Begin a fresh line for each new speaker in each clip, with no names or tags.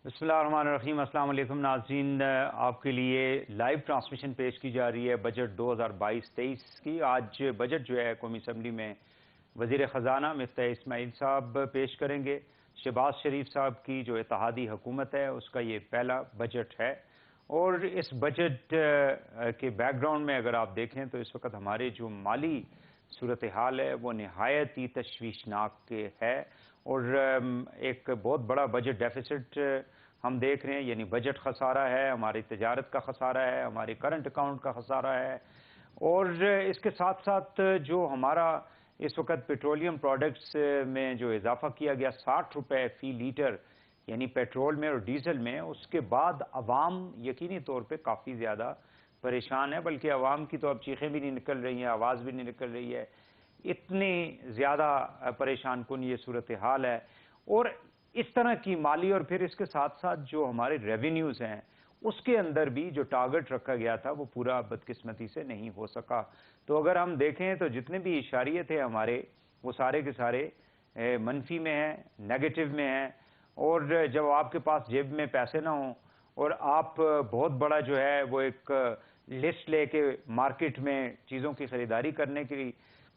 बिस्मिल्लाहिर्रहमानिर्रहीम। अस्सलाम वालेकुम नाज़रीन, आपके लिए लाइव ट्रांसमिशन पेश की जा रही है बजट 2022-23 की। आज बजट जो है कौमी असम्बली में वज़ीर ख़जाना मिफ्ताह इस्माइल साहब पेश करेंगे। शहबाज शरीफ साहब की जो इत्तेहादी हुकूमत है उसका ये पहला बजट है। और इस बजट के बैकग्राउंड में अगर आप देखें तो इस वक्त हमारे जो माली सूरत हाल है वो नहायत ही तशवीशनाक है। और एक बहुत बड़ा बजट डेफिसिट हम देख रहे हैं, यानी बजट खसारा है, हमारी तजारत का खसारा है, हमारे करंट अकाउंट का खसारा है। और इसके साथ साथ जो हमारा इस वक्त पेट्रोलियम प्रोडक्ट्स में जो इजाफा किया गया 60 रुपये फ़ी लीटर, यानी पेट्रोल में और डीजल में, उसके बाद अवाम यकीनी तौर पे काफ़ी ज़्यादा परेशान है। बल्कि अवाम की तो अब चीखें भी नहीं निकल रही हैं, आवाज़ भी नहीं निकल रही है, इतनी ज़्यादा परेशान कुन ये सूरत हाल है। और इस तरह की माली और फिर इसके साथ साथ जो हमारे रेवेन्यूज़ हैं उसके अंदर भी जो टारगेट रखा गया था वो पूरा बदकिस्मती से नहीं हो सका। तो अगर हम देखें तो जितने भी इशारे थे हमारे, वो सारे के सारे मनफी में हैं, नेगेटिव में हैं। और जब आपके पास जेब में पैसे ना हों और आप बहुत बड़ा जो है वो एक लिस्ट लेके मार्केट में चीज़ों की ख़रीदारी करने की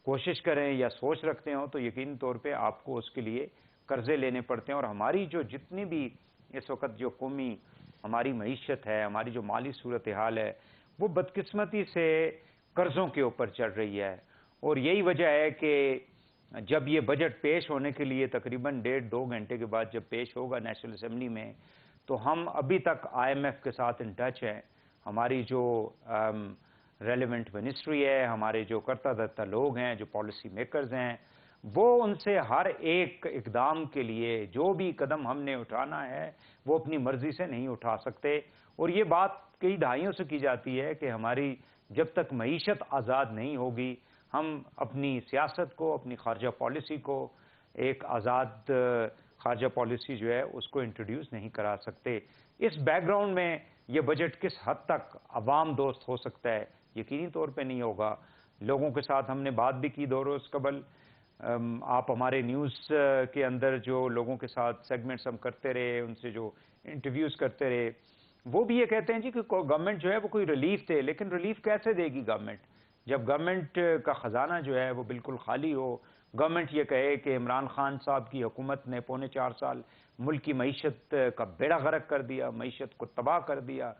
कोशिश करें या सोच रखते हो, तो यकीनी तौर पे आपको उसके लिए कर्जे लेने पड़ते हैं। और हमारी जो जितनी भी इस वक्त जो कौमी हमारी मईशत है, हमारी जो माली सूरत हाल है, वो बदकिस्मती से कर्ज़ों के ऊपर चल रही है। और यही वजह है कि जब ये बजट पेश होने के लिए तकरीबन 1.5-2 घंटे के बाद जब पेश होगा नेशनल असम्बली में, तो हम अभी तक IMF के साथ इन टच हैं। हमारी जो रेलिवेंट मिनिस्ट्री है, हमारे जो करता धरता लोग हैं, जो पॉलिसी मेकर्स हैं, वो उनसे हर एक इकदाम के लिए जो भी कदम हमने उठाना है वो अपनी मर्जी से नहीं उठा सकते। और ये बात कई दहाइयों से की जाती है कि हमारी जब तक मईशत आज़ाद नहीं होगी, हम अपनी सियासत को, अपनी खारजा पॉलिसी को, एक आज़ाद खारजा पॉलिसी जो है उसको इंट्रोड्यूस नहीं करा सकते। इस बैकग्राउंड में ये बजट किस हद तक अवाम दोस्त हो सकता है, यकीनी तौर पे नहीं होगा। लोगों के साथ हमने बात भी की 2 रोज़ कबल। आप हमारे न्यूज़ के अंदर जो लोगों के साथ सेगमेंट्स हम करते रहे, उनसे जो इंटरव्यूज़ करते रहे, वो भी ये कहते हैं जी कि गवर्नमेंट जो है वो कोई रिलीफ दे, लेकिन रिलीफ कैसे देगी गवर्नमेंट जब गवर्नमेंट का ख़जाना जो है वो बिल्कुल खाली हो। गवर्नमेंट ये कहे कि इमरान खान साहब की हुकूमत ने पौने 4 साल मुल्क की मईशत का बेड़ा गर्क कर दिया, मईशत को तबाह कर दिया।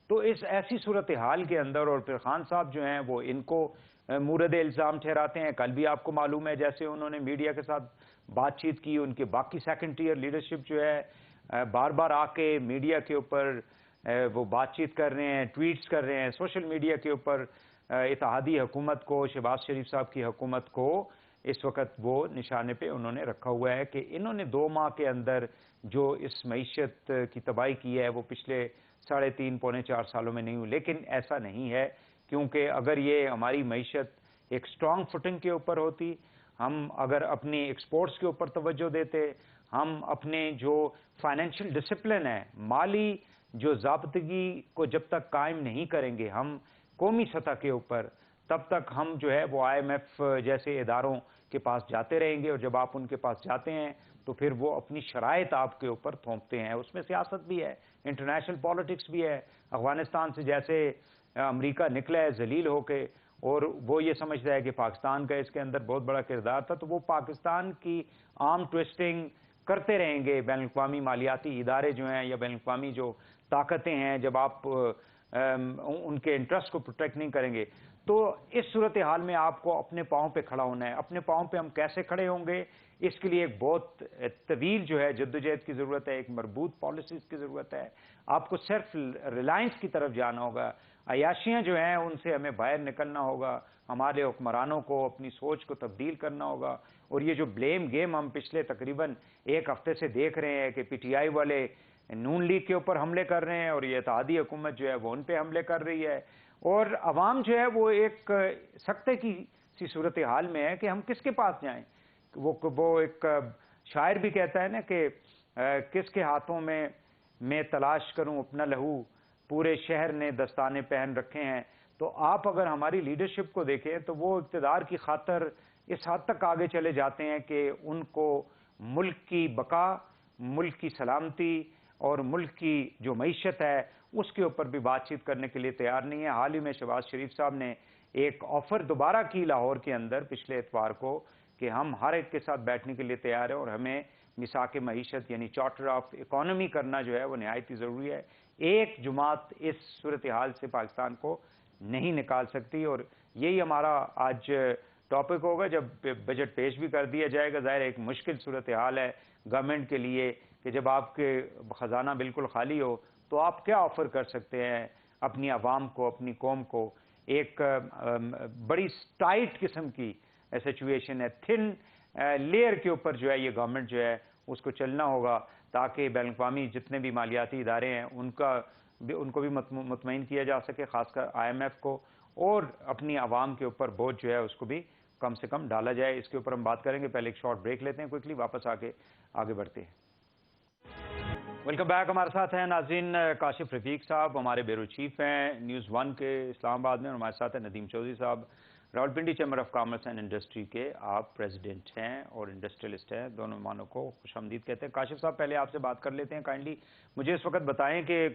तो इस ऐसी सूरत हाल के अंदर और फिर खान साहब जो हैं वो इनको मूरद इल्ज़ाम ठहराते हैं। कल भी आपको मालूम है जैसे उन्होंने मीडिया के साथ बातचीत की, उनके बाकी सेकंड टियर लीडरशिप जो है बार बार आके मीडिया के ऊपर वो बातचीत कर रहे हैं, ट्वीट्स कर रहे हैं, सोशल मीडिया के ऊपर इत्तेहादी हुकूमत को, शहबाज शरीफ साहब की हुकूमत को इस वक्त वो निशाने पे उन्होंने रखा हुआ है कि इन्होंने 2 माह के अंदर जो इस मईशत की तबाही की है वो पिछले 3.5 पौने 4 सालों में नहीं हुई। लेकिन ऐसा नहीं है, क्योंकि अगर ये हमारी मईशत एक स्ट्रॉन्ग फुटिंग के ऊपर होती, हम अगर अपनी एक्सपोर्ट्स के ऊपर तवज्जो देते, हम अपने जो फाइनेंशियल डिसिप्लिन है, माली जो ज़ाब्तगी को जब तक कायम नहीं करेंगे हम कौमी सतह के ऊपर, तब तक हम जो है वो IMF जैसे इदारों के पास जाते रहेंगे। और जब आप उनके पास जाते हैं तो फिर वो अपनी शराइत आपके ऊपर थोपते हैं। उसमें सियासत भी है, इंटरनेशनल पॉलिटिक्स भी है। अफगानिस्तान से जैसे अमेरिका निकला है जलील होके, और वो ये समझता है कि पाकिस्तान का इसके अंदर बहुत बड़ा किरदार था, तो वो पाकिस्तान की आर्म ट्विस्टिंग करते रहेंगे। बैनुल-अक़वामी मालियाती इदारे जो हैं या बैनुल-अक़वामी जो ताकतें हैं, जब आप उनके इंटरेस्ट को प्रोटेक्ट नहीं करेंगे, तो इस सूरत हाल में आपको अपने पाँव पे खड़ा होना है। अपने पाँव पे हम कैसे खड़े होंगे, इसके लिए एक बहुत तवील जो है जद्दोजहद की ज़रूरत है, एक मरबूत पॉलिसीज़ की ज़रूरत है। आपको सिर्फ रिलायंस की तरफ जाना होगा, अयाशियाँ जो हैं उनसे हमें बाहर निकलना होगा, हमारे हुक्मरानों को अपनी सोच को तब्दील करना होगा। और ये जो ब्लेम गेम हम पिछले तकरीबन 1 हफ्ते से देख रहे हैं कि PTI वाले नून लीग के ऊपर हमले कर रहे हैं और ये इत्तेहादी हुकूमत जो है वो उन पे हमले कर रही है, और अवाम जो है वो एक सख्ते की सी सूरत हाल में है कि हम किसके पास जाएं। वो एक शायर भी कहता है ना कि किसके हाथों में मैं तलाश करूं अपना लहू, पूरे शहर ने दस्ताने पहन रखे हैं। तो आप अगर हमारी लीडरशिप को देखें तो वो इक़्तिदार की खातर इस हद तक आगे चले जाते हैं कि उनको मुल्क की बका, मुल्क की सलामती اور ملک کی جو معیشت ہے اس کے اوپر بھی بات چیت کرنے کے لیے تیار نہیں ہے۔ حال ہی میں شہباز شریف صاحب نے ایک آفر دوبارہ کی لاہور کے اندر پچھلے اتوار کو کہ ہم ہر ایک کے ساتھ بیٹھنے کے لیے تیار ہیں اور ہمیں مساق معیشت یعنی چارٹر آف اکانومی کرنا جو ہے وہ نہایت ہی ضروری ہے۔ ایک جماعت اس صورتحال سے پاکستان کو نہیں نکال سکتی، اور یہی ہمارا آج ٹاپک ہوگا جب بجٹ پیش بھی کر دیا جائے گا۔ ظاہر ایک مشکل صورتحال ہے گورنمنٹ کے لیے کہ جب آپ کے خزانہ بالکل خالی ہو تو آپ کیا آفر کر سکتے ہیں اپنی عوام کو، اپنی قوم کو۔ ایک بڑی ٹائٹ قسم کی سچویشن ہے، تھن لیئر کے اوپر جو ہے یہ گورنمنٹ جو ہے اس کو چلنا ہوگا تاکہ بین الاقوامی جتنے بھی مالیاتی ادارے ہیں ان کو بھی مطمئن کیا جا سکے، خاص کر IMF کو، اور اپنی عوام کے اوپر بوجھ جو ہے اس کو بھی کم سے کم ڈالا جائے۔ اس کے اوپر ہم بات کریں گے، پہلے ایک شارٹ بریک لیتے ہیں، کوئکلی واپس آگے بڑھتے ہیں۔ ویلکم بیک، ہمارے ساتھ ہیں ناظرین کاشف رفیق صاحب، ہمارے بیورو چیف ہیں نیوز 1 کے اسلام آباد میں، اور ہمارے ساتھ ہیں ندیم چودھری صاحب، Rawalpindi chamber of commerce and industry کے آپ پریزیڈنٹ ہیں اور انڈسٹریلسٹ ہیں۔ دونوں مہمانوں کو خوش آمدید کہتے ہیں۔ کاشف صاحب پہلے آپ سے بات کر لیتے ہیں، کائنڈلی مجھے اس وقت بتائیں کہ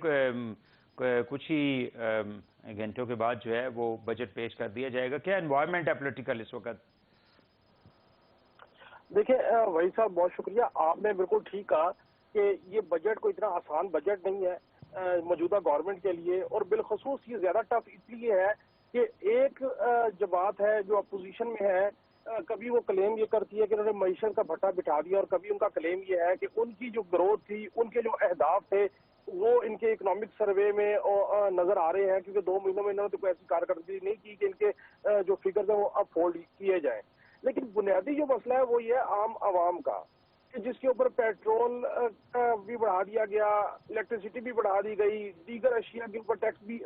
کچھ ہی گھنٹوں کے بعد جو ہے وہ بجٹ پیش کر دیا جائے گا، کیا انوائرمنٹ ہے پولیٹیکل اس وقت؟
دیکھیں وحید صاحب، بہت شکریہ، آپ نے بالکل ٹھیک کہا کہ یہ بجٹ کوئی اتنا آسان بجٹ نہیں ہے موجودہ گورنمنٹ کے لیے، اور بالخصوص یہ زیادہ ٹف اس لیے ہے کہ ایک جماعت ہے جو اپوزیشن میں ہے، کبھی وہ کلیم یہ کرتی ہے کہ انہوں نے معیشت کا بھٹا بٹھا دیا، اور کبھی ان کا کلیم یہ ہے کہ ان کی جو گروتھ تھی، ان کے جو اہداف تھے وہ ان کے اکنامک سروے میں نظر آ رہے ہیں، کیونکہ 2 مہینوں میں انہوں نے تو کوئی ایسی کارکردگی نہیں کی کہ ان کے جو فگرز ہیں وہ اب فولڈ کیے جائیں۔ لیکن بنیادی جو مسئلہ ہے وہ یہ ہے عام عوام کا، کہ جس کے اوپر پیٹرول بھی بڑھا دیا گیا، الیکٹریسٹی بھی بڑھا دی گئی، دیگر اشیاء کے اوپر ٹیکس بھی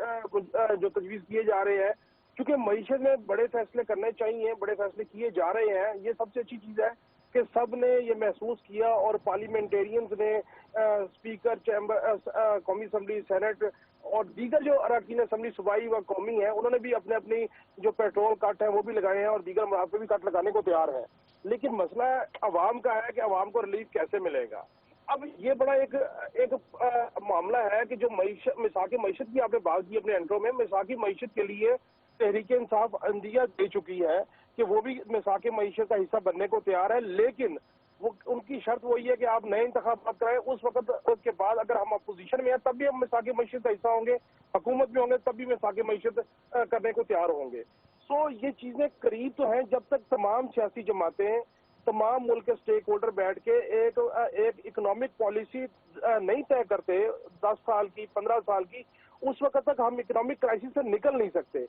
جو تجویز کیے جا رہے ہیں۔ کیونکہ معیشت میں بڑے فیصلے کرنے چاہیے، بڑے فیصلے کیے جا رہے ہیں۔ یہ سب سے اچھی چیز ہے کہ سب نے یہ محسوس کیا، اور پارلیمنٹیرینز نے، اسپیکر چیمبر، قومی اسمبلی، سینٹ اور دیگر جو اراکین اسمبلی صوبائی و قومی ہیں، انہوں نے بھی اپنی جو پیٹرول کٹ ہیں وہ بھی لگائے ہیں، اور دیگر مواد پہ بھی کٹ لگانے کو تیار ہیں۔ لیکن مسئلہ عوام کا ہے کہ عوام کو ریلیف کیسے ملے گا۔ اب یہ بڑا ایک معاملہ ہے کہ جو مساق معیشت کی آپ نے بات کی اپنے انٹرو میں، مساق معیشت کے لیے تحریک انصاف عندیہ دے چکی ہے کہ وہ بھی مساق معیشت کا حصہ بننے کو تیار ہے، لیکن وہ ان کی شرط وہی ہے کہ آپ نئے انتخابات کرائیں، اس وقت کے بعد اگر ہم اپوزیشن میں ہیں تب بھی ہم مساق معیشت کا حصہ ہوں گے، حکومت میں ہوں گے تب بھی مساق معیشت کرنے کو تیار ہوں گے۔ سو یہ چیزیں قریب تو ہیں جب تک تمام سیاسی جماعتیں، تمام ملک کے سٹیک ہولڈر بیٹھ کے ایک اکنامک پالیسی نہیں طے کرتے 10 سال کی، 15 سال کی، اس وقت تک ہم اکنامک کرائسس سے نکل نہیں سکتے۔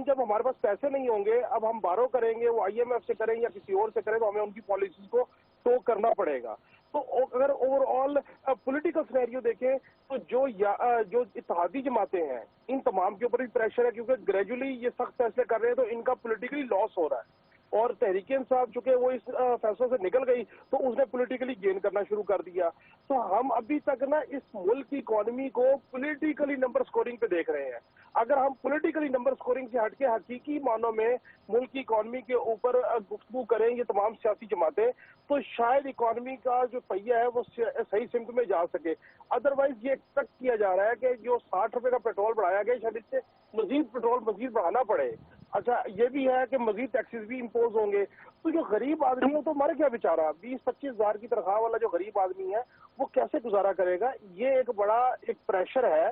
جب ہمارے پاس پیسے نہیں ہوں گے، اب ہم بارو کریں گے، وہ IMF سے کریں یا کسی اور سے کریں، تو ہمیں ان کی پالیسیز کو ٹو کرنا پڑے گا۔ تو اگر اوور آل پولیٹیکل سینیریو دیکھیں تو جو اتحادی جماعتیں ہیں ان تمام کے اوپر بھی پریشر ہے، کیونکہ گریجولی یہ سخت فیصلے کر رہے ہیں تو ان کا پولیٹیکلی لاس ہو رہا ہے، اور تحریک انصاف چونکہ وہ اس فیصلوں سے نکل گئی تو اس نے پولیٹیکلی گین کرنا شروع کر دیا۔ تو ہم ابھی تک نا اس ملک کی اکانومی کو پولیٹیکلی نمبر سکورنگ پہ دیکھ رہے ہیں۔ اگر ہم پولیٹیکلی نمبر سکورنگ سے ہٹ کے حقیقی معنوں میں ملک کی اکانومی کے اوپر گفتگو کریں یہ تمام سیاسی جماعتیں، تو شاید اکانومی کا جو پہیہ ہے وہ صحیح سمت میں جا سکے۔ ادروائز یہ ایکسپیکٹ کیا جا رہا ہے کہ جو 60 روپے کا پیٹرول بڑھایا گیا، شاید اس سے مزید پیٹرول مزید بڑھانا پڑے۔ اچھا یہ بھی ہے کہ مزید ٹیکسز بھی امپوز ہوں گے، تو جو غریب آدمی ہو تو مر کیا بیچارہ، 20-25 ہزار کی تنخواہ والا جو غریب آدمی ہے وہ کیسے گزارا کرے گا؟ یہ ایک بڑا پریشر ہے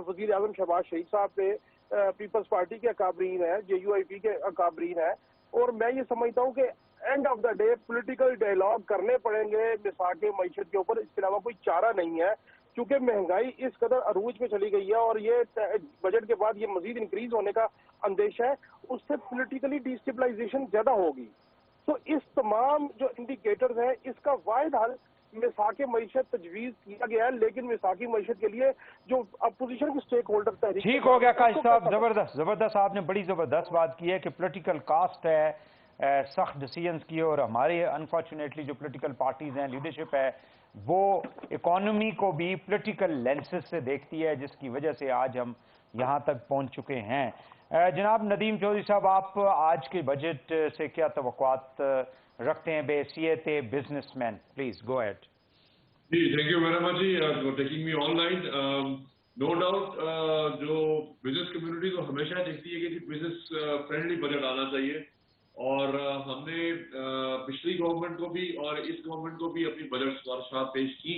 وزیر اعظم شہباز شریف صاحب پہ، پیپلز پارٹی کے اکابرین ہیں، JUIP کے اکابرین ہیں، اور میں یہ سمجھتا ہوں کہ and of the day political dialogue کرنے پڑیں گے مساق معیشت کے اوپر، اس کے علاوہ کوئی چارہ نہیں ہے، کیونکہ مہنگائی اس قدر عروج پہ چلی گئی ہے، اور یہ بجٹ کے بعد یہ مزید انکریز ہونے کا اندیشہ ہے، اس سے پولیٹیکلی ڈیسٹیبلائزیشن زیادہ ہوگی۔ تو اس تمام جو انڈیکیٹرز ہیں اس کا واحد حل مساق معیشت تجویز کیا گیا ہے، لیکن مساق معیشت کے لیے جو اپوزیشن کے سٹیک ہولڈر تحریک،
ٹھیک ہو گیا کاشف صاحب، زبردست آپ نے بڑی زبردست بات کی ہے کہ پولیٹیکل کاسٹ ہے سخت ڈیسیجنز کی، اور ہمارے انفارچونیٹلی جو پولیٹیکل پارٹیز ہیں، لیڈرشپ ہے، وہ اکانومی کو بھی پولیٹیکل لینسز سے دیکھتی ہے، جس کی وجہ سے آج ہم یہاں تک پہنچ چکے ہیں۔ جناب ندیم چودھری صاحب، آپ آج کے بجٹ سے کیا توقعات رکھتے ہیں بحیثیت businessman? Please go ahead.
Ji, thank you very much ji for taking me online. No doubt जो बिजनेस कम्युनिटी तो हमेशा देखती है कि बिजनेस फ्रेंडली बजट आना चाहिए, और हमने पिछली गवर्नमेंट को भी और इस गवर्नमेंट को भी अपनी बजट सिफारिशात पेश की,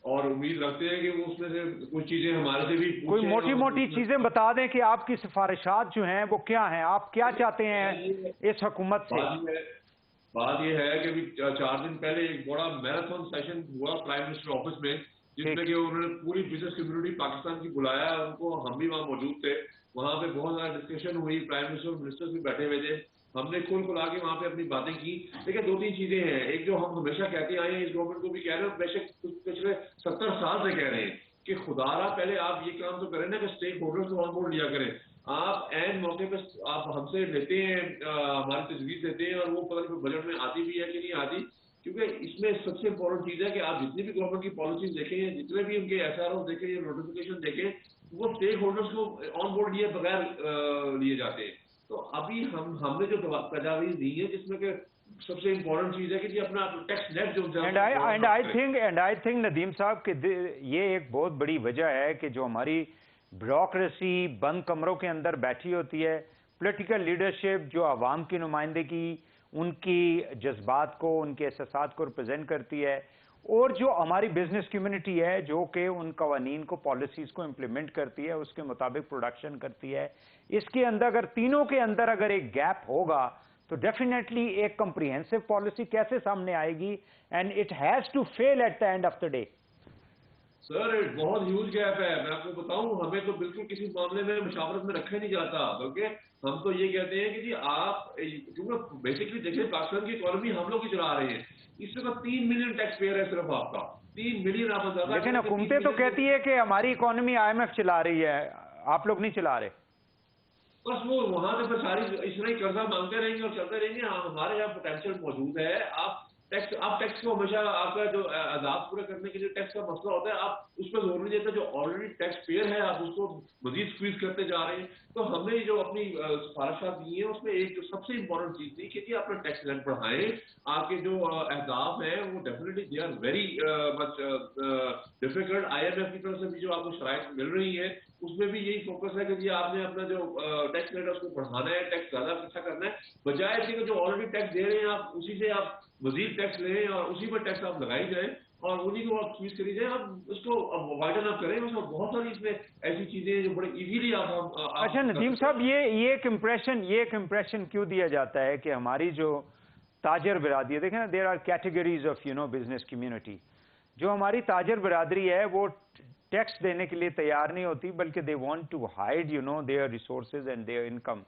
और उम्मीद रखते हैं कि वो उसमें से कुछ चीजें हमारे से भी
कोई
पूछें।
मोटी मोटी चीजें बता दें कि आपकी सिफारिशात जो हैं वो क्या हैं, आप क्या चाहते हैं इस हुकूमत से।
बात ये है कि अभी 4 दिन पहले एक बड़ा मैराथन सेशन हुआ प्राइम मिनिस्टर ऑफिस में, जिसमें कि उन्होंने पूरी बिजनेस कम्युनिटी पाकिस्तान की बुलाया, उनको, हम भी वहाँ मौजूद थे। वहाँ पे बहुत सारा डिस्कशन हुई, प्राइम मिनिस्टर और मिनिस्टर्स भी बैठे हुए थे, हमने खुल खुला के वहाँ पे अपनी बातें की। देखिए 2-3 चीजें हैं, एक जो हम हमेशा कहते आए हैं, इस गवर्नमेंट को भी कह रहे हैं, बेशक पिछले 70 साल से कह रहे हैं कि खुदारा पहले आप ये काम तो करें ना कि स्टेक होल्डर्स को ऑन बोर्ड लिया करें। आप एन मौके पे आप हमसे लेते हैं, हमारी तजवीज देते हैं, और वो पता नहीं बजट में आती भी है कि नहीं आती, क्योंकि इसमें सबसे इम्पोर्टेंट चीज है कि आप जितनी भी गवर्नमेंट की पॉलिसीज देखें, जितने भी उनके SRO देखें या नोटिफिकेशन देखें, वो स्टेक होल्डर्स को ऑन बोर्ड लिए बगैर लिए जाते हैं। तो अभी हमने जो तजावीज दी है, जिसमें कि सबसे इम्पोर्टेंट चीज है कि जी अपना टैक्स नेट जो
एंड आई थिंक नदीम साहब कि ये एक बहुत बड़ी वजह है कि जो हमारी ब्यूरोक्रेसी बंद कमरों के अंदर बैठी होती है, पॉलिटिकल लीडरशिप जो आवाम की नुमाइंदगी, उनकी जज्बात को, उनके एहसासात को रिप्रेजेंट करती है, और जो हमारी बिजनेस कम्युनिटी है जो कि उन कवानीन को, पॉलिसीज़ को इम्प्लीमेंट करती है, उसके मुताबिक प्रोडक्शन करती है, इसके अंदर अगर तीनों के अंदर अगर एक गैप होगा तो डेफिनेटली एक कम्प्रिहेंसिव पॉलिसी कैसे सामने आएगी, and it has to fail at the end of the day.
Sir बहुत ह्यूज गैप है, मैं आपको बताऊं, हमें तो बिल्कुल किसी मामले में मुशावरत में रखा नहीं जाता, बल्कि हम तो ये कहते हैं कि जी आप, क्योंकि बेसिकली देखिए पाकिस्तान की इकोनॉमी हम लोग ही चला रहे हैं, इस वक्त 3 मिलियन टैक्स पेयर है सिर्फ आपका, 3 मिलियन आप अंदाजा।
लेकिन हुकूमतें तो कहती है कि हमारी इकोनॉमी IMF चला रही है, आप लोग नहीं चला रहे।
बस वो वहां से फिर सारी इस तरह ही कर्जा मांगते रहेंगे और चलते रहेंगे। हाँ, हमारे यहाँ पोटेंशियल मौजूद है। आप टैक्स को हमेशा आपका जो आजाद पूरे करने के लिए टैक्स का मसला होता है, आप उस पर जोर नहीं देते, जो ऑलरेडी टैक्स पेयर है आप उसको मजीद स्क्वीज करते जा रहे हैं। तो हमने जो अपनी सिफारिशात दी है उसमें एक जो सबसे इंपॉर्टेंट चीज थी कि जी अपना टैक्स रेट बढ़ाएं, आपके जो अहदाफ है वो definitely they are very much difficult. IMF की तरफ से भी जो आपको शराइत मिल रही है उसमें भी यही फोकस है कि जी आपने अपना जो टैक्स रेट है उसको बढ़ाना है, टैक्स ज्यादा इकट्ठा करना है, बजाय इसके जो ऑलरेडी टैक्स दे रहे हैं आप उसी से आप मजीद टैक्स लें और उसी पर टैक्स आप लगाई जाए और उन्हीं को आप स्क्वीज करी जाए। आप उसको वाइडन अप करें, उसमें बहुत सारी इसमें ऐसी चीजें जो बड़े इजीली आप
अच्छा नदीम साहब, ये एक इम्प्रेशन क्यों दिया जाता है कि हमारी जो ताजर बिरादरी है, देखें ना, there are categories of business community, जो हमारी ताजर बिरादरी है वो टैक्स देने के लिए तैयार नहीं होती, बल्कि they want to hide their resources and their income.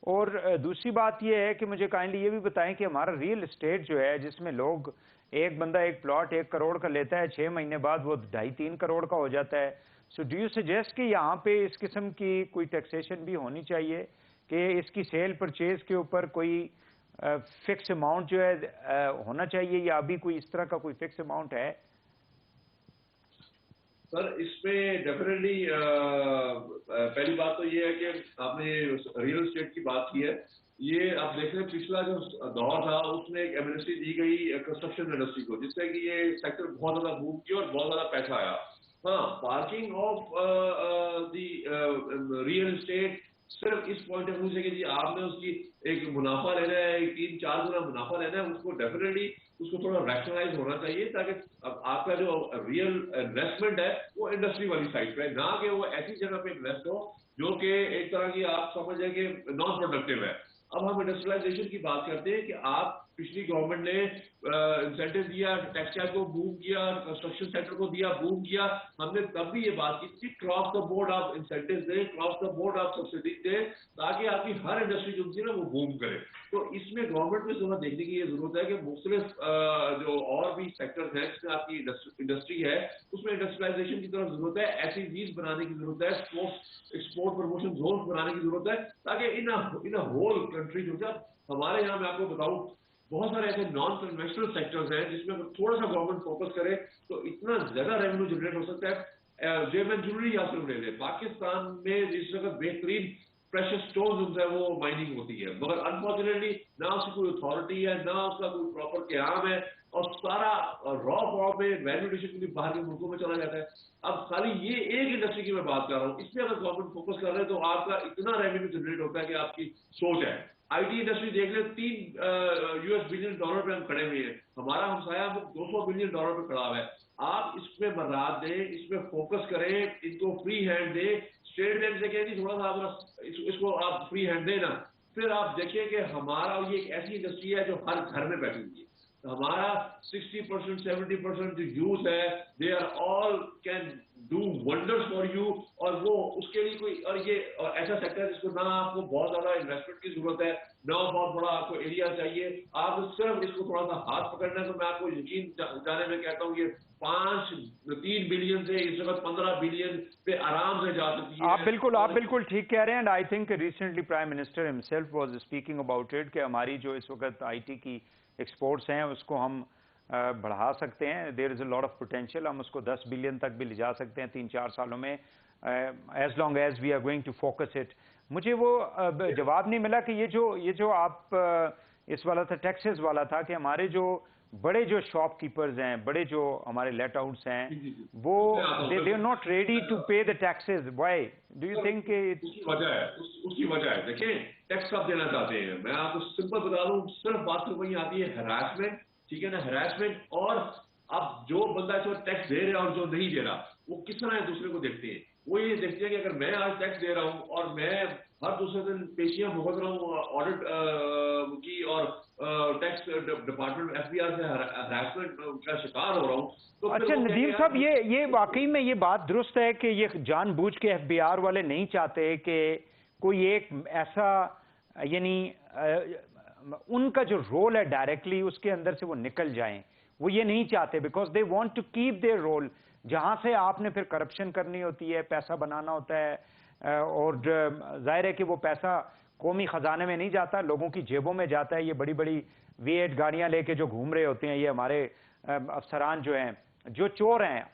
और दूसरी बात ये है कि मुझे काइंडली ये भी बताएं कि हमारा रियल एस्टेट जो है, जिसमें लोग, एक बंदा एक प्लॉट 1 करोड़ का लेता है, 6 महीने बाद वो 2.5-3 करोड़ का हो जाता है। सो डू यू सजेस्ट कि यहाँ पे इस किस्म की कोई टैक्सेशन भी होनी चाहिए कि इसकी सेल परचेज के ऊपर कोई फिक्स अमाउंट जो है होना चाहिए, या अभी कोई इस तरह का कोई फिक्स अमाउंट है?
सर इसमें डेफिनेटली पहली बात तो ये है कि आपने रियल एस्टेट की बात की है, ये आप देख रहे हैं पिछला जो दौर था उसमें एक एमनेस्टी दी गई कंस्ट्रक्शन इंडस्ट्री को, जिससे कि ये सेक्टर बहुत ज्यादा बूम किया और बहुत ज्यादा पैसा आया। हाँ, parking of the real estate सिर्फ इस पॉइंट ऑफ व्यू से कि जी आपने उसकी एक मुनाफा लेना है, 3-4 गुना मुनाफा लेना है, उसको डेफिनेटली उसको थोड़ा रैशनलाइज होना चाहिए, ताकि आपका जो रियल इन्वेस्टमेंट है वो इंडस्ट्री वाली साइड पे, ना कि वो ऐसी जगह पे इन्वेस्ट हो जो कि एक तरह की आप समझ जाए कि नॉन प्रोडक्टिव है। अब हम इंडस्ट्रियलाइजेशन की बात करते हैं कि आप, पिछली गवर्नमेंट ने इंसेंटिव दिया, टेक्सटाइल को बूम किया, कंस्ट्रक्शन सेक्टर को दिया, बूम किया। हमने तब भी ये बात की थी क्रॉस द बोर्ड आप इंसेंटिव दें, क्रॉस द बोर्ड आप सब्सिडी दें, ताकि आपकी हर इंडस्ट्री जो होती है ना वो बूम करे। तो इसमें गवर्नमेंट में थोड़ा देखने की ये जरूरत है कि मुख्तलिफ जो और भी सेक्टर्स हैं जिसमें आपकी इंडस्ट्री है उसमें इंडस्ट्रियलाइजेशन की तरफ जरूरत है, ऐसी चीज बनाने की जरूरत है, एक्सपोर्ट प्रमोशन जोन बनाने की जरूरत है, ताकि इन होल कंट्री जो है हमारे यहाँ, मैं आपको बताऊं, बहुत सारे ऐसे नॉन कन्वेंशनल सेक्टर्स हैं जिसमें थोड़ा सा गवर्नमेंट फोकस करे तो इतना ज्यादा रेवेन्यू जनरेट हो सकता है। जेम ज्वेलरी आप लोग ले लें, पाकिस्तान में जिस जगह बेहतरीन प्रेशियस स्टोन्स है वो माइनिंग होती है, मगर अनफॉर्चुनेटली ना उसकी कोई अथॉरिटी है, ना उसका कोई प्रॉपर क़याम है, और सारा रॉ फॉर्म में वैल्यू एडिशन के लिए बाहर के मुल्कों में चला जाता है। अब खाली ये एक इंडस्ट्री की मैं बात कर रहा हूँ, इसमें अगर गवर्नमेंट फोकस कर रहे हैं तो आपका इतना रेवेन्यू जनरेट होता है कि आपकी सोच है। आईटी इंडस्ट्री देख ले, $3 बिलियन पे हम खड़े हुए हैं, हमारा हमसाया $200 बिलियन पे खड़ा हुआ है। आप इसमें मर्रात दें, इसमें फोकस करें, इनको फ्री हैंड दें। स्टेट बैंक से कहें थोड़ा सा इसको आप फ्री हैंड दें ना, फिर आप देखिए कि हमारा ये एक ऐसी इंडस्ट्री है जो हर घर में बैठी हुई है। हमारा 60% 70% जो यूथ है, they are all can do wonders for you. और वो उसके लिए कोई और ऐसा सेक्टर है जिसको ना आपको बहुत ज्यादा इन्वेस्टमेंट की जरूरत है, ना बहुत बड़ा आपको एरिया चाहिए, आपको सिर्फ इसको थोड़ा सा हाथ पकड़ना है। तो मैं आपको यकीन जाने में कहता हूँ, ये 3 बिलियन से इस वक्त 15 बिलियन पे आराम से जा सकती है।
आप बिल्कुल ठीक कह रहे हैं। And I think recently prime minister himself was speaking about it कि हमारी जो इस वक्त आईटी की एक्सपोर्ट्स हैं उसको हम बढ़ा सकते हैं। There is a lot of potential, हम उसको 10 बिलियन तक भी ले जा सकते हैं 3-4 सालों में, as long as we are going to focus it. मुझे वो जवाब नहीं मिला कि ये जो आप इस वाला था, टैक्सेस वाला था, कि हमारे जो बड़े जो शॉपकीपर्स हैं, बड़े जो हमारे लेट आउट्स हैं, वो they are not ready to pay the taxes. Why do you think?
उसकी वजह है, देखिए टैक्स कब देना चाहते हैं, मैं आपको सिंपल बता दूं, सिर्फ बात तो वही आती है हैरेसमेंट, ठीक है ना, हैरेसमेंट। और अब जो बंदा जो टैक्स दे रहा है और जो नहीं दे रहा, वो किस तरह दूसरे को देखते हैं। वो ये देखते हैं कि अगर मैं आज टैक्स दे रहा हूँ और मैं हर दूसरे दिन पेशियां भुगत रहा हूँ ऑडिट की और टैक्स डिपार्टमेंट FBI से हरासमेंट का शिकार हो रहा हूँ, तो
अच्छा नदीम साहब, ये वाकई में ये बात दुरुस्त है कि ये जानबूझ के FBI वाले नहीं चाहते कि कोई एक ऐसा, यानी उनका जो रोल है डायरेक्टली उसके अंदर से वो निकल जाएं, वो ये नहीं चाहते, because they want to keep their role. जहां से आपने फिर करप्शन करनी होती है, पैसा बनाना होता है, और जाहिर है कि वो पैसा कौमी खजाने में नहीं जाता, लोगों की जेबों में जाता है। ये बड़ी बड़ी V8 गाड़ियां लेके जो घूम रहे होते हैं ये हमारे अफसरान जो हैं, जो चोर हैं,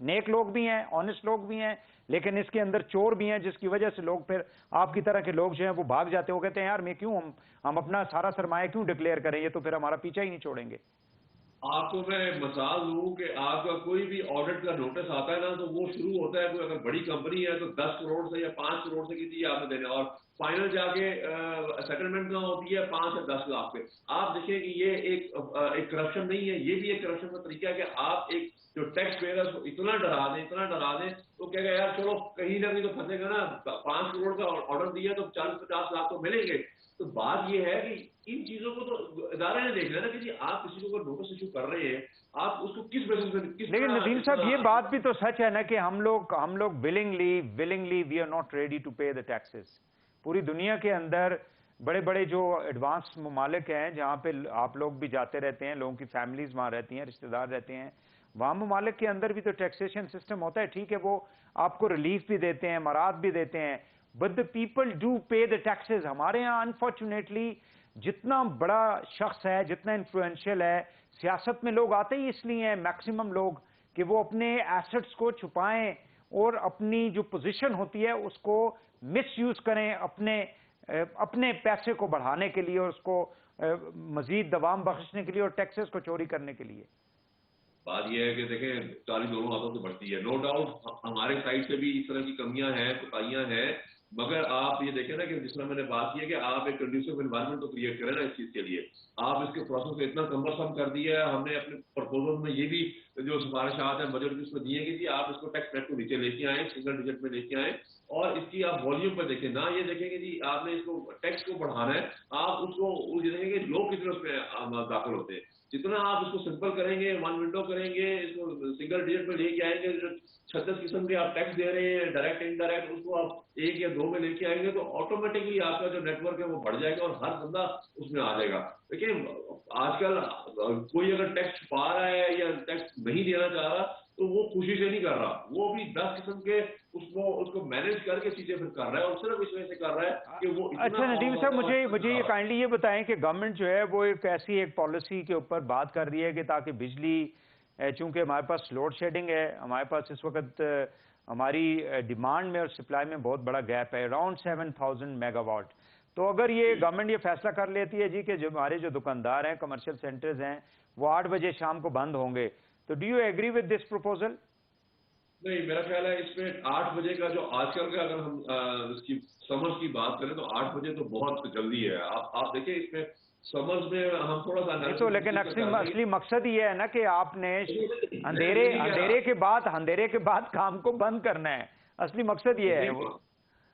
नेक लोग भी हैं, ऑनेस्ट लोग भी हैं, लेकिन इसके अंदर चोर भी हैं, जिसकी वजह से लोग, फिर आपकी तरह के लोग जो हैं वो भाग जाते हो, कहते हैं यार मैं क्यों, हम अपना सारा सरमाया क्यों डिक्लेयर करें, ये तो फिर हमारा पीछा ही नहीं छोड़ेंगे।
आपको मैं मिसाल दूं कि आपका कोई भी ऑडिट का नोटिस आता है ना, तो वो शुरू होता है, कोई अगर बड़ी कंपनी है तो 10 करोड़ से या 5 करोड़ से की चीज आपने देना, और फाइनल जाके सेटलमेंट कहाँ होती है 5 या 10 लाख पे। आप देखिए कि ये एक करप्शन नहीं है, ये भी एक करप्शन का तरीका है कि आप एक जो टैक्स पेयर है इतना डरा दें तो क्या यार चलो कहीं ना कहीं तो फंसेगा ना, 5 करोड़ का ऑर्डर दिया तो 40-50 लाख तो मिलेंगे। तो बात ये है कि इन चीजों को तो इदारे ने देख लिया ना कि जी आप किसी को अगर नोटिस इशू कर रहे हैं, आप उसको किस बेसिस पे,
लेकिन नदीम साहब ये बात भी तो सच है ना कि हम लोग willingly we are not ready to pay the taxes. पूरी दुनिया के अंदर बड़े बड़े जो एडवांस ममालिक हैं, जहाँ पे आप लोग भी जाते रहते हैं, लोगों की फैमिलीज वहाँ रहती हैं, रिश्तेदार रहते हैं, वहाँ ममालिक के अंदर भी तो टैक्सेशन सिस्टम होता है। ठीक है, वो आपको रिलीफ भी देते हैं, मराद भी देते हैं, बट द पीपल डू पे द टैक्सेस। हमारे यहाँ अनफॉर्चुनेटली जितना बड़ा शख्स है, जितना इन्फ्लुएंशियल है, सियासत में लोग आते ही इसलिए हैं मैक्सिमम लोग कि वो अपने एसेट्स को छुपाएं और अपनी जो पोजीशन होती है उसको मिसयूज करें अपने पैसे को बढ़ाने के लिए और उसको मजीद दवाम बख्शने के लिए और टैक्सेस को चोरी करने के लिए।
बात यह है कि देखें ताली दोनों हाथों से बढ़ती है, नो डाउट हमारे साइड से भी इस तरह की कमियां हैं, कोताहियां हैं, मगर आप ये देखें ना कि जिस तरह मैंने बात की है कि आप एक कंड्यूसिव एनवायरनमेंट तो क्रिएट करें ना इस चीज के लिए। आप इसके प्रोसेस को इतना कम्बरसम कर दिया है, हमने अपने प्रपोजल में ये भी जो सिफारिशात है बजट में दी है कि जी आप इसको टैक्स रेट को नीचे लेके आए, सिंगल डिजिट में लेके आए, और इसकी आप वॉल्यूम पर देखें ना, ये देखें कि जी आपने इसको टैक्स को बढ़ाना है, आप उसको ये देखें कि लोग कितने उसमें दाखिल होते हैं। जितना आप इसको सिंपल करेंगे, वन विंडो करेंगे, इसको सिंगल डिजिट में लेके आएंगे, 36 किस्म के आप टैक्स दे रहे हैं डायरेक्ट इनडायरेक्ट, उसको आप 1 या 2 में लेके आएंगे तो ऑटोमेटिकली आपका जो नेटवर्क है वो बढ़ जाएगा और हर बंदा उसमें आ जाएगा। देखिए आजकल कोई अगर टैक्स छुपा रहा है या टैक्स नहीं देना चाह रहा तो वो खुशी से नहीं कर रहा, वो भी 10 किस्म के उसको मैनेज करके चीजें फिर कर रहा है, और सिर्फ इस वजह से कर रहा है कि वो।
अच्छा नदीम साहब, मुझे ये काइंडली ये बताएं कि गवर्नमेंट जो है वो एक ऐसी एक पॉलिसी के ऊपर बात कर रही है कि ताकि बिजली, चूंकि हमारे पास लोड शेडिंग है, हमारे पास इस वक्त हमारी डिमांड में और सप्लाई में बहुत बड़ा गैप है, अराउंड 7000 मेगावाट। तो अगर ये गवर्नमेंट ये फैसला कर लेती है जी कि जो हमारे जो दुकानदार हैं, कमर्शियल सेंटर्स हैं, وہ 8 بجے شام کو بند ہوں گے. تو do you agree with this proposal?
نہیں، میرا خیال ہے اس میں 8 بجے کا جو آج کل کا اگر ہم اس کی سمرز کی بات کریں تو 8 بجے تو بہت جلدی ہے. آپ دیکھیں اس میں سمرز میں ہم تھوڑا سا
تو لیکن اصلی مقصد یہ ہے نا کہ آپ نے اندھیرے کے بعد کام کو بند کرنا ہے. اصلی مقصد یہ ہے.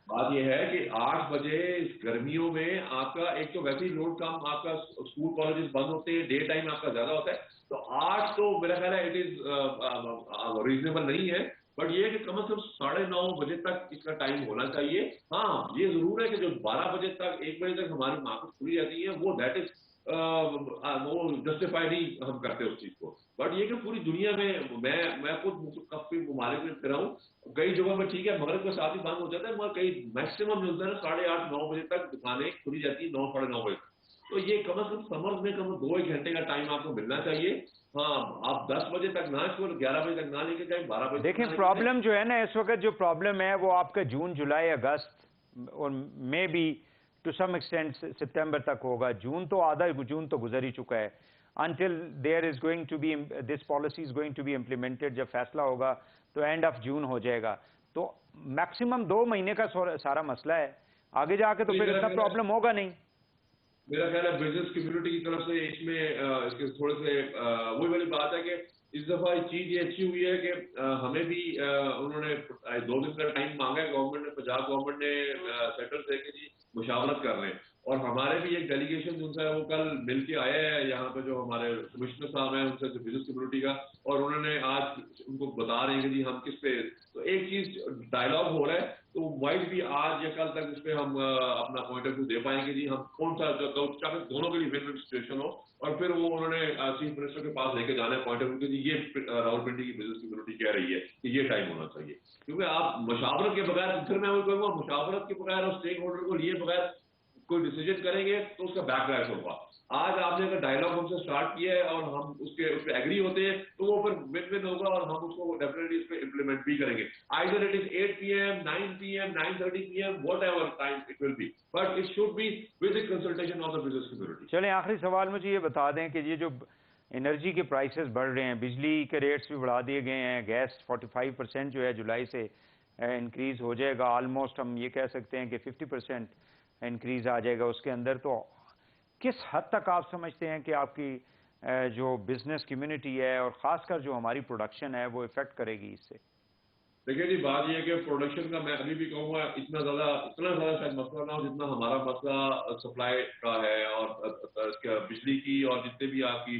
بات یہ ہے کہ 8 بجے گرمیوں میں آپ کا ایک تو ویسے ہی لوڈ کام، آپ کا اسکول کالجز بند ہوتے ہیں، ڈے ٹائم آپ کا زیادہ ہوتا ہے. تو 8 تو میرا خیال ہے اٹ از ریزنیبل نہیں ہے. بٹ یہ ہے کہ کم از کم 9:30 بجے تک اس کا ٹائم ہونا چاہیے. ہاں یہ ضرور ہے کہ جو 12 بجے تک 1 بجے تک ہماری مارکیٹ کھلی رہتی ہے وہ دیٹ از وہ جسٹیفائی نہیں ہم کرتے اس چیز کو. بٹ یہ کہ پوری دنیا میں خود کافی ممالک میں پھرا ہوں، کئی جگہوں میں ٹھیک ہے مغرب کے ساتھ ہی بند ہو جاتا ہے، مگر کئی میکسیمم جو ہے 8:30-9 بجے تک دکانیں کھلی جاتی ہیں، 9-9:30 بجے تک. تو یہ کم از کم سمرز میں کم 2-1 گھنٹے کا ٹائم آپ کو ملنا چاہیے. ہاں آپ 10 بجے تک نہ چھوڑ 11 بجے تک نہ لے کے جائیں، 12 بجے.
دیکھیں پرابلم جو ہے نا اس وقت جو پرابلم ہے وہ آپ کا جون، جولائی، اگست اور maybe to some extent سپتمبر تک ہوگا. جون تو آدھا جون تو گزر ہی چکا ہے. Until there is going to be this policy is going to be implemented. جب فیصلہ ہوگا تو اینڈ آف جون ہو جائے گا. تو میکسیمم 2 مہینے کا سارا مسئلہ ہے. آگے جا کے تو پھر اتنا پرابلم ہوگا نہیں.
میرا خیال ہے بزنس کمیونٹی کی طرف سے اس میں اس کے تھوڑے سے وہی والی بات ہے کہ اس دفعہ چیز یہ اچھی ہوئی ہے کہ ہمیں بھی انہوں نے 2 دن کا ٹائم مانگا ہے گورنمنٹ نے، پنجاب گورنمنٹ نے سینٹر سے کہ جی مشاورت کر رہے ہیں. اور ہمارے بھی ایک ڈیلیگیشن جن سے وہ کل مل کے آئے ہیں یہاں پہ جو ہمارے کمشنر صاحب ہیں ان سے بزنس کمیونٹی کا، اور انہوں نے آج ان کو بتا رہے ہیں کہ جی ہم کس پہ. تو ایک چیز ڈائلاگ ہو رہا ہے تو وائٹ بھی آج یا کل تک اس پہ ہم اپنا پوائنٹ آف ویو دے پائیں گے جی ہم کون سا چاہے دونوں کے لیے ون ون سچویشن ہو. اور پھر وہ انہوں نے چیف منسٹر کے پاس لے کے جانا ہے پوائنٹ آف ویو کہ جی یہ راولپنڈی کی بزنس کمیونٹی کہہ رہی ہے کہ یہ ٹائم ہونا چاہیے. کیونکہ آپ مشاورت کے بغیر، پھر میں وہی کہوں گا مشاورت کے بغیر اور اسٹیک ہولڈر کو لیے بغیر کوئی ڈیسیجن کریں گے تو اس کا بیک لیش ہوگا. آج آپ نے اگر ڈائلاگ ہم سے اسٹارٹ کیا ہے اور ہم اس پہ ایگری ہوتے ہیں تو وہ پھر ون ون ہوگا اور ہم اس کو ڈیفینیٹلی اس پہ امپلیمنٹ بھی کریں گے. Either it is 8 PM, 9 PM, 9:30 PM, whatever time it will be, but it should be with the consultation of the business community.
چلیں آخری سوال مجھے یہ بتا دیں کہ یہ جو انرجی کے پرائسز بڑھ رہے ہیں، بجلی کے ریٹس بھی بڑھا دیے گئے ہیں، گیس 45% جو ہے جولائی سے انکریز ہو جائے گا. آلموسٹ ہم یہ کہہ سکتے ہیں کہ 50% انکریز آ جائے گا اس کے اندر. تو کس حد تک آپ سمجھتے ہیں کہ آپ کی جو بزنس کمیونٹی ہے اور خاص کر جو ہماری پروڈکشن ہے وہ افیکٹ کرے گی اس سے؟
دیکھیں جی بات یہ ہے کہ پروڈکشن کا میں ابھی بھی کہوں گا اتنا زیادہ شاید مسئلہ نہ ہو جتنا ہمارا مسئلہ سپلائی کا ہے اور بجلی کی اور جتنے بھی آپ کی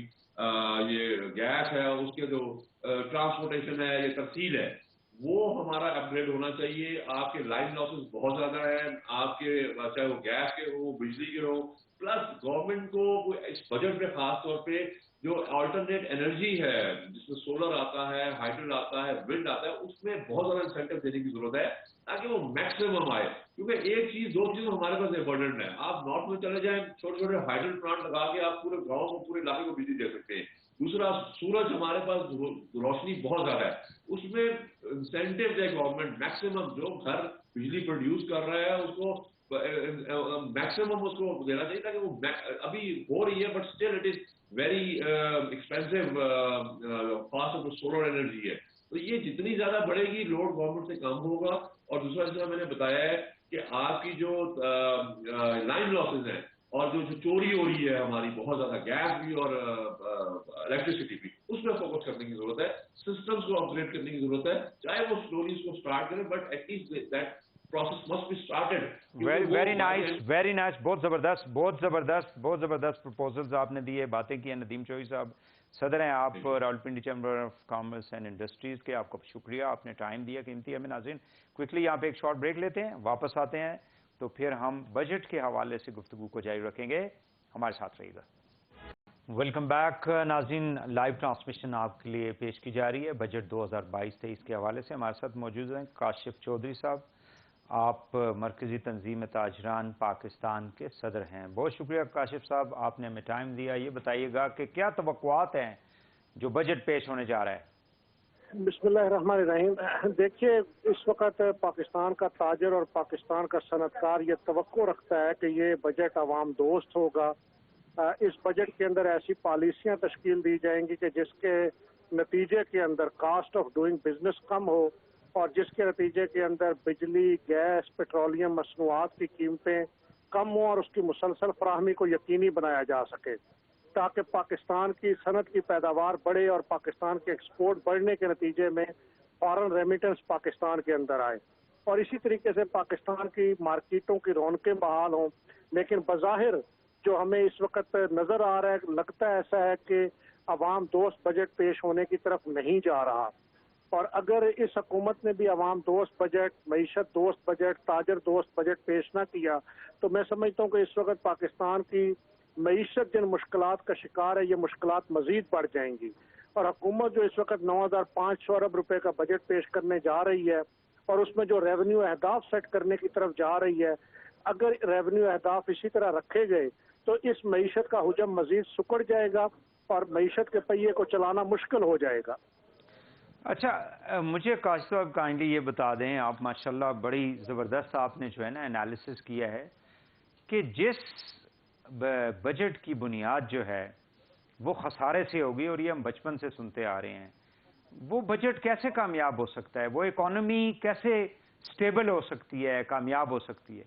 یہ گیس ہے اس کے جو ٹرانسپورٹیشن ہے یا ترسیل ہے وہ ہمارا اپ گریڈ ہونا چاہیے. آپ کے لائن لاسز بہت زیادہ ہیں آپ کے، چاہے وہ گیس کے ہو بجلی کے ہو. پلس گورنمنٹ کو اس بجٹ میں خاص طور پہ جو آلٹرنیٹ انرجی ہے جس میں سولر آتا ہے، ہائیڈرل آتا ہے، ونڈ آتا ہے، اس میں بہت زیادہ انسینٹیو دینے کی ضرورت ہے تاکہ وہ میکسیمم آئے. کیونکہ ایک چیز 2 چیزیں ہمارے پاس امپورٹنٹ ہے. آپ نارتھ میں چلے جائیں چھوٹے چھوٹے ہائیڈرل پلانٹ لگا کے آپ پورے گاؤں کو، پورے علاقے کو بجلی دے سکتے ہیں. دوسرا سورج ہمارے پاس روشنی بہت زیادہ ہے، اس میں انسینٹیو دے گورنمنٹ میکسیمم جو گھر بجلی پروڈیوس کر رہا ہے اس کو میکسیمم اس کو دینا چاہیے تاکہ وہ ابھی ہو رہی ہے but still it is very expensive cost of solar energy ہے. تو یہ جتنی زیادہ بڑھے گی لوڈ گورنمنٹ سے کم ہوگا. اور دوسرا جیسا میں نے بتایا ہے کہ آپ کی جو لائن لاسز ہیں اور جو چوری ہو رہی ہے ہماری بہت زیادہ گیس بھی اور الیکٹریسٹی بھی، اس پہ فوکس کرنے کی ضرورت ہے. سسٹمز کو اپ گریڈ کرنے کی ضرورت ہے، چاہے وہ سلولی اس کو اسٹارٹ کریں but at least that process must be started.
Very nice. بہت زبردست پروپوزلز آپ نے دیے، باتیں کی ہیں. ندیم چوہی صاحب صدر ہیں آپ Rawalpindi chamber of commerce and industries کے. آپ کا شکریہ، آپ نے ٹائم دیا قیمتی. ہمیں ناظرین کوئکلی یہاں پہ ایک شارٹ بریک لیتے ہیں، واپس آتے ہیں تو پھر ہم بجٹ کے حوالے سے گفتگو کو جاری رکھیں گے. ہمارے ساتھ رہیے گا. ویلکم بیک ناظرین. لائیو ٹرانسمیشن آپ کے لیے پیش کی جا رہی ہے بجٹ 2022-23 کے حوالے سے. ہمارے ساتھ موجود ہیں کاشف چودھری صاحب، آپ مرکزی تنظیم تاجران پاکستان کے صدر ہیں. بہت شکریہ کاشف صاحب، آپ نے ہمیں ٹائم دیا. یہ بتائیے گا کہ کیا توقعات ہیں جو بجٹ پیش ہونے جا رہا ہے؟
بسم اللہ الرحمن الرحیم. دیکھیے اس وقت پاکستان کا تاجر اور پاکستان کا صنعت کار یہ توقع رکھتا ہے کہ یہ بجٹ عوام دوست ہوگا इस बजट के अंदर ऐसी पॉलिसियां तश्कील दी जाएंगी कि जिसके नतीजे के अंदर कॉस्ट ऑफ डूइंग बिजनेस कम हो और जिसके नतीजे के अंदर बिजली, गैस, पेट्रोलियम मसनूआत की कीमतें कम हो और उसकी मुसलसल फराहमी को यकीनी बनाया जा सके, ताकि पाकिस्तान की सनत की पैदावार बढ़े और पाकिस्तान के एक्सपोर्ट बढ़ने के नतीजे में फॉरेन रेमिटेंस पाकिस्तान के अंदर आए और इसी तरीके से पाकिस्तान की मार्केटों की रौनकें बहाल हों। लेकिन बज़ाहिर जो हमें इस वक्त नजर आ रहा है, लगता है ऐसा है कि अवाम दोस्त बजट पेश होने की तरफ नहीं जा रहा। और अगर इस हुकूमत ने भी अवाम दोस्त बजट, मईशत दोस्त बजट, ताजर दोस्त बजट पेश ना किया तो मैं समझता हूँ कि इस वक्त पाकिस्तान की मईशत जिन मुश्किलात का शिकार है, ये मुश्किलात मजीद बढ़ जाएंगी। और हुकूमत जो इस वक्त 9,500 अरब रुपए का बजट पेश करने जा रही है और उसमें जो रेवेन्यू अहदाफ सेट करने की तरफ जा रही है, अगर रेवेन्यू अहदाफ इसी तरह रखे गए तो इस मईशत का हुजम मजीद सुकड़ जाएगा और मईशत के पहिए को चलाना मुश्किल हो जाएगा।
अच्छा, मुझे काशिफ साहब काइंडली ये बता दें, आप माशाल्लाह बड़ी ज़बरदस्त आपने जो है ना एनालिसिस किया है कि जिस बजट की बुनियाद जो है वो खसारे से होगी और ये हम बचपन से सुनते आ रहे हैं, वो बजट कैसे कामयाब हो सकता है? वो इकॉनमी कैसे स्टेबल हो सकती है, कामयाब हो सकती है?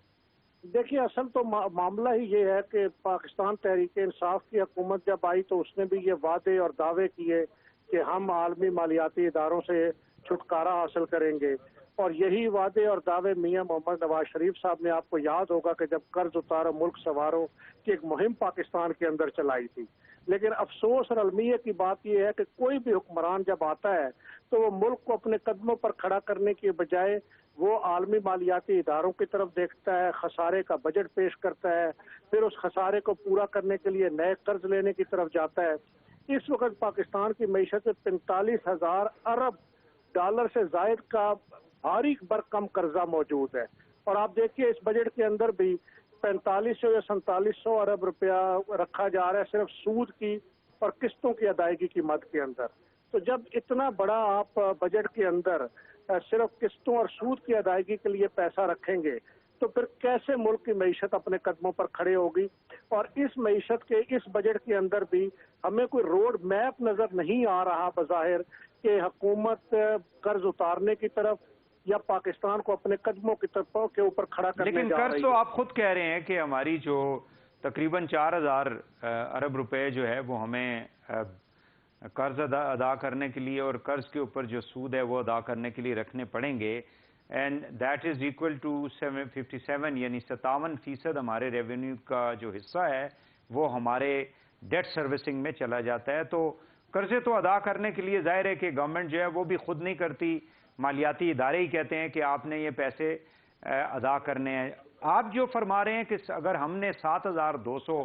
देखिए, असल तो मामला ही ये है कि पाकिस्तान तहरीक इंसाफ की हुकूमत जब आई तो उसने भी ये वादे और दावे किए कि हम आलमी मालियाती इदारों से छुटकारा हासिल करेंगे और यही वादे और दावे मियां मोहम्मद नवाज शरीफ साहब ने, आपको याद होगा कि जब कर्ज उतारो मुल्क सवारो की एक मुहिम पाकिस्तान के अंदर चलाई थी। लेकिन अफसोस और अलमिया की बात यह है कि कोई भी हुक्मरान जब आता है तो वो मुल्क को अपने कदमों पर खड़ा करने की बजाय वो आलमी मालियाती इदारों की तरफ देखता है, खसारे का बजट पेश करता है, फिर उस खसारे को पूरा करने के लिए नए कर्ज लेने की तरफ जाता है। इस वक्त पाकिस्तान की मईशत में 45,000 अरब डॉलर से जायद का भारी भरकम कर्जा मौजूद है और आप देखिए इस बजट के अंदर भी 4500 या 4700 अरब रुपया रखा जा रहा है सिर्फ सूद की और किस्तों की अदायगी की मद के अंदर। तो जब इतना बड़ा आप बजट के अंदर सिर्फ किस्तों और सूद की अदायगी के लिए पैसा रखेंगे तो फिर कैसे मुल्क की मईशत अपने कदमों पर खड़े होगी? और इस मईशत के इस बजट के अंदर भी हमें कोई रोड मैप नजर नहीं आ रहा बज़ाहिर कि हुकूमत कर्ज उतारने की तरफ या पाकिस्तान को अपने कदमों की तरफ के ऊपर खड़ा करने जा रही है।
लेकिन कर्ज तो आप खुद कह रहे हैं कि हमारी जो तकरीबन 4,000 अरब रुपए जो है वो हमें कर्ज अदा करने के लिए और कर्ज के ऊपर जो सूद है वो अदा करने के लिए रखने पड़ेंगे, and that is equal to 57 यानी 57% हमारे रेवेन्यू का जो हिस्सा है वो हमारे डेट सर्विसिंग में चला जाता है। तो कर्जे तो अदा करने के लिए जाहिर है कि गवर्नमेंट जो है वो भी खुद नहीं करती, मालियाती इदारे ही कहते हैं कि आपने ये पैसे अदा करने हैं। आप जो फरमा रहे हैं कि अगर हमने 7,200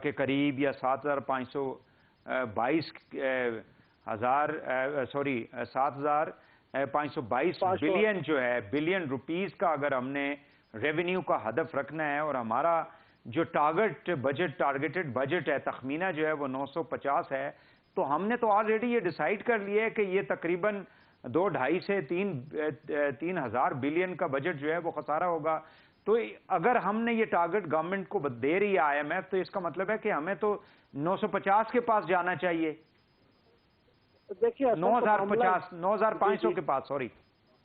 के करीब या 7,522 बिलियन जो है बिलियन रुपीस का अगर हमने रेवेन्यू का हदफ रखना है और हमारा जो टारगेटेड बजट है तखमीना जो है वो 950 है, तो हमने तो ऑलरेडी ये डिसाइड कर लिया है कि ये तकरीबन 2-2.5 से 3,000 बिलियन का बजट जो है वो खसारा होगा। तो अगर हमने ये टारगेट गवर्नमेंट को दे रही है IMF, तो इसका मतलब है कि हमें तो 950 के पास जाना चाहिए।
देखिए
9,500 के पास, सॉरी।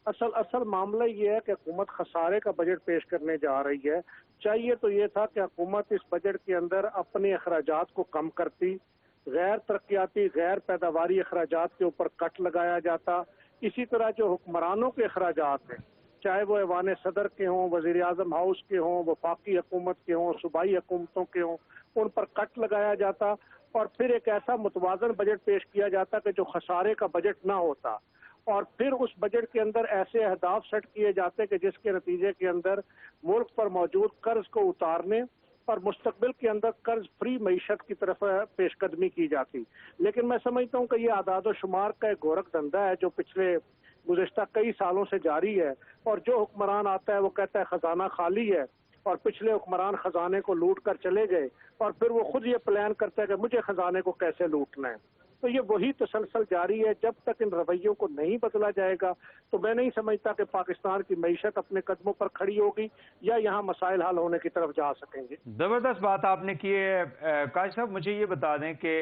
असल मामला ये है कि हुकूमत खसारे का बजट पेश करने जा रही है। चाहिए तो ये था कि हुकूमत इस बजट के अंदर अपने अखराजात को कम करती, गैर तरक्याती गैर पैदावारी अखराजात के ऊपर कट लगाया जाता। इसी तरह जो हुक्मरानों के अखराजात हैं, चाहे वो ऐवान सदर के हों, वजीर आजम हाउस के हों, वफाकी हुकूमत के हों, सूबाई हुकूमतों के हों, उन पर कट लगाया जाता और फिर एक ऐसा मुतवाजन बजट पेश किया जाता कि जो खसारे का बजट ना होता। और फिर उस बजट के अंदर ऐसे अहदाफ सेट किए जाते कि जिसके नतीजे के अंदर मुल्क पर मौजूद कर्ज को उतारने और मुस्तकबिल के अंदर कर्ज फ्री मईशत की तरफ पेशकदमी की जाती। लेकिन मैं समझता हूँ कि ये आदाद शुमार का एक गोरख धंधा है जो पिछले गुज़िश्ता कई सालों से जारी है और जो हुक्मरान आता है वो कहता है खजाना खाली है और पिछले हुक्मरान खजाने को लूट कर चले गए और फिर वो खुद ये प्लान करता है कि मुझे खजाने को कैसे लूटना है। तो ये वही तसलसल जारी है। जब तक इन रवैयों को नहीं बदला जाएगा तो मैं नहीं समझता कि पाकिस्तान की मईशत अपने कदमों पर खड़ी होगी या यहाँ मसाइल हल होने की तरफ जा सकेंगे।
जबरदस्त बात आपने की है। काश साहब, मुझे ये बता दें कि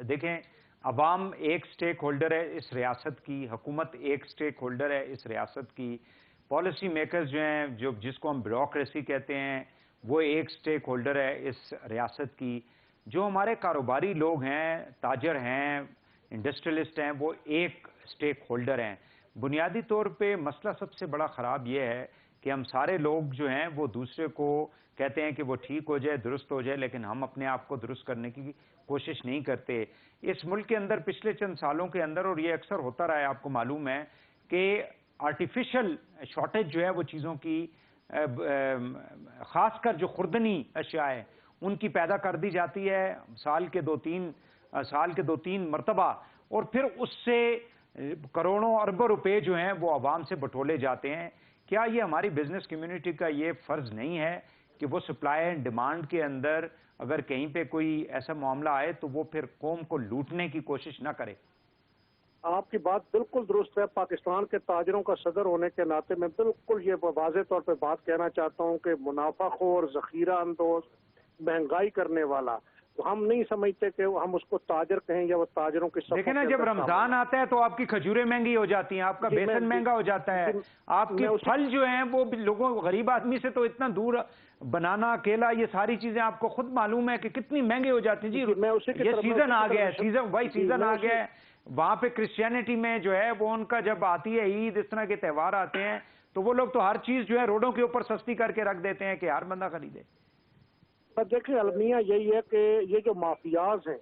देखें, अवाम एक स्टेक होल्डर है इस रियासत की, हुकूमत एक स्टेक होल्डर है इस रियासत की, पॉलिसी मेकर्स जो हैं, जिसको हम ब्यूरोक्रेसी कहते हैं, वो एक स्टेक होल्डर है इस रियासत की, जो हमारे कारोबारी लोग हैं, ताजर हैं, इंडस्ट्रियलिस्ट हैं, वो एक स्टेक होल्डर हैं। बुनियादी तौर पे मसला सबसे बड़ा ख़राब ये है कि हम सारे लोग जो हैं वो दूसरे को कहते हैं कि वो ठीक हो जाए, दुरुस्त हो जाए, लेकिन हम अपने आप को दुरुस्त करने की कोशिश नहीं करते। इस मुल्क के अंदर पिछले चंद सालों के अंदर, और ये अक्सर होता रहा है, आपको मालूम है कि आर्टिफिशियल शॉर्टेज जो है वो चीज़ों की, ख़ासकर जो खुर्दनी अशिया है उनकी पैदा कर दी जाती है साल के दो तीन मरतबा, और फिर उससे करोड़ों अरबों रुपए जो हैं वो आवाम से बटोले जाते हैं। क्या ये हमारी बिजनेस कम्युनिटी का ये फ़र्ज़ नहीं है कि वो सप्लाई एंड डिमांड के अंदर अगर कहीं पे कोई ऐसा मामला आए तो वो फिर कौम को लूटने की कोशिश ना करे?
आपकी बात बिल्कुल दुरुस्त है। पाकिस्तान के ताजरों का सदर होने के नाते मैं बिल्कुल ये वाज़ेह तौर पे बात कहना चाहता हूँ कि मुनाफाखोर, ज़ख़ीरा अंदोज़, महंगाई करने वाला, हम नहीं समझते कि हम उसको ताजर कहें या वो ताजरों की।
देखिए ना, जब रमजान आता है तो आपकी खजूरें महंगी हो जाती हैं, आपका बेसन महंगा हो जाता है, आपके फल जो हैं वो लोगों, गरीब आदमी से तो इतना दूर, बनाना, केला, ये सारी चीजें आपको खुद मालूम है कि कितनी महंगी हो जाती हैं। जी, ये सीजन आ गया है, सीजन आ गया है। वहां पे क्रिश्चियनिटी में जो है वो उनका जब आती है ईद, इस तरह के त्यौहार आते हैं तो वो लोग तो हर चीज जो है रोडों के ऊपर सस्ती करके रख देते हैं कि हर बंदा खरीदे।
पर देखिए, अलमिया यही है कि ये जो माफियाज हैं,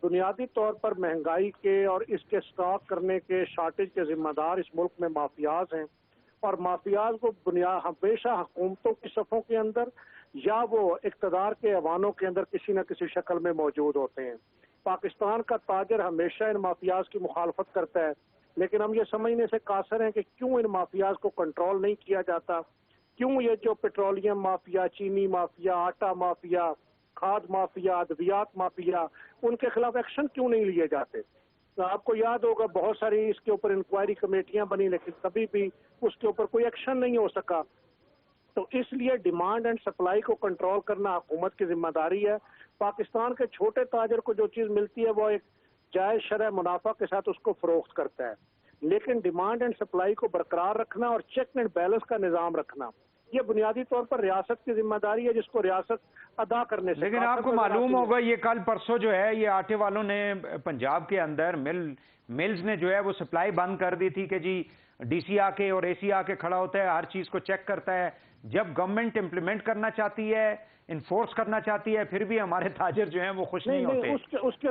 बुनियादी तौर पर महंगाई के और इसके स्टॉक करने के शॉर्टेज के जिम्मेदार इस मुल्क में माफियाज हैं, और माफियाज को हमेशा हुकूमतों की सफ़ों के अंदर या वो इक़्तिदार के ऐवानों के अंदर किसी न किसी शक्ल में मौजूद होते हैं। पाकिस्तान का ताजर हमेशा इन माफियाज की मुखालफत करता है, लेकिन हम ये समझने से कासर हैं कि क्यों इन माफियाज को कंट्रोल नहीं किया जाता, क्यों ये जो पेट्रोलियम माफिया, चीनी माफिया, आटा माफिया, खाद माफिया, अद्वियात माफिया, उनके खिलाफ एक्शन क्यों नहीं लिए जाते। तो आपको याद होगा बहुत सारी इसके ऊपर इंक्वायरी कमेटियां बनी, लेकिन कभी भी उसके ऊपर कोई एक्शन नहीं हो सका। तो इसलिए डिमांड एंड सप्लाई को कंट्रोल करना हुकूमत की जिम्मेदारी है। पाकिस्तान के छोटे ताजर को जो चीज़ मिलती है वो एक जायज़ शरह मुनाफा के साथ उसको फरोख्त करता है, लेकिन डिमांड एंड सप्लाई को बरकरार रखना और चेक एंड बैलेंस का निज़ाम रखना, ये बुनियादी तौर पर रियासत की जिम्मेदारी है, जिसको रियासत अदा करने से।
लेकिन आपको मालूम होगा ये कल परसों जो है ये आटे वालों ने पंजाब के अंदर मिल्स ने जो है वो सप्लाई बंद कर दी थी कि जी डीसी आके और एसी आके खड़ा होता है, हर चीज को चेक करता है। जब गवर्नमेंट इंप्लीमेंट करना चाहती है, इन्फोर्स करना चाहती है, फिर भी हमारे ताजर जो हैं वो खुश नहीं होते।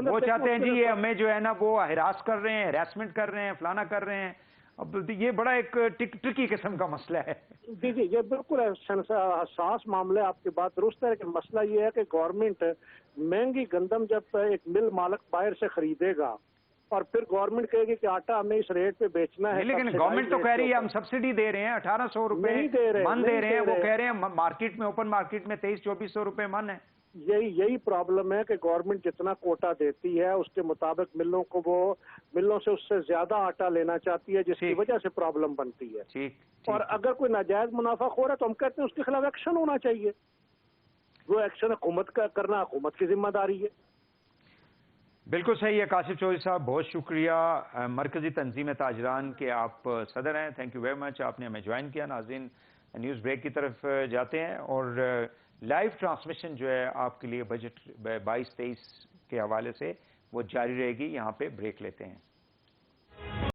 वो चाहते हैं जी ये हमें जो है ना वो हिरास कर रहे हैं, हैरेसमेंट कर रहे हैं, फलाना कर रहे हैं। अब ये बड़ा एक ट्रिकी किस्म का मसला है।
जी जी, ये बिल्कुल हसास मामला है, आपकी बात दुरुस्त है, लेकिन मसला ये है कि गवर्नमेंट महंगी गंदम जब एक मिल मालिक बाहर से खरीदेगा और फिर गवर्नमेंट कहेगी कि आटा हमें इस रेट पे बेचना है,
लेकिन गवर्नमेंट तो कह रही है हम सब्सिडी दे रहे हैं, 1800 रुपए मन दे रहे हैं। वो कह रहे हैं मार्केट में, ओपन मार्केट में 2300-2400 रुपए मन है।
यही प्रॉब्लम है कि गवर्नमेंट जितना कोटा देती है उसके मुताबिक मिलों से उससे ज्यादा आटा लेना चाहती है, जिसकी वजह से प्रॉब्लम बनती है। ठीक। और अगर कोई नाजायज मुनाफाखोर है तो हम कहते हैं उसके खिलाफ एक्शन होना चाहिए। वो एक्शन हुकूमत का करना हुकूमत की जिम्मेदारी है।
बिल्कुल सही है कासिफ चौधरी साहब, बहुत शुक्रिया। मरकजी तंजीम ताजरान के आप सदर हैं, थैंक यू वेरी मच, आपने हमें ज्वाइन किया। नाज़रीन, न्यूज़ ब्रेक की तरफ जाते हैं और लाइव ट्रांसमिशन जो है आपके लिए बजट 22-23 के हवाले से वो जारी रहेगी। यहाँ पे ब्रेक लेते हैं।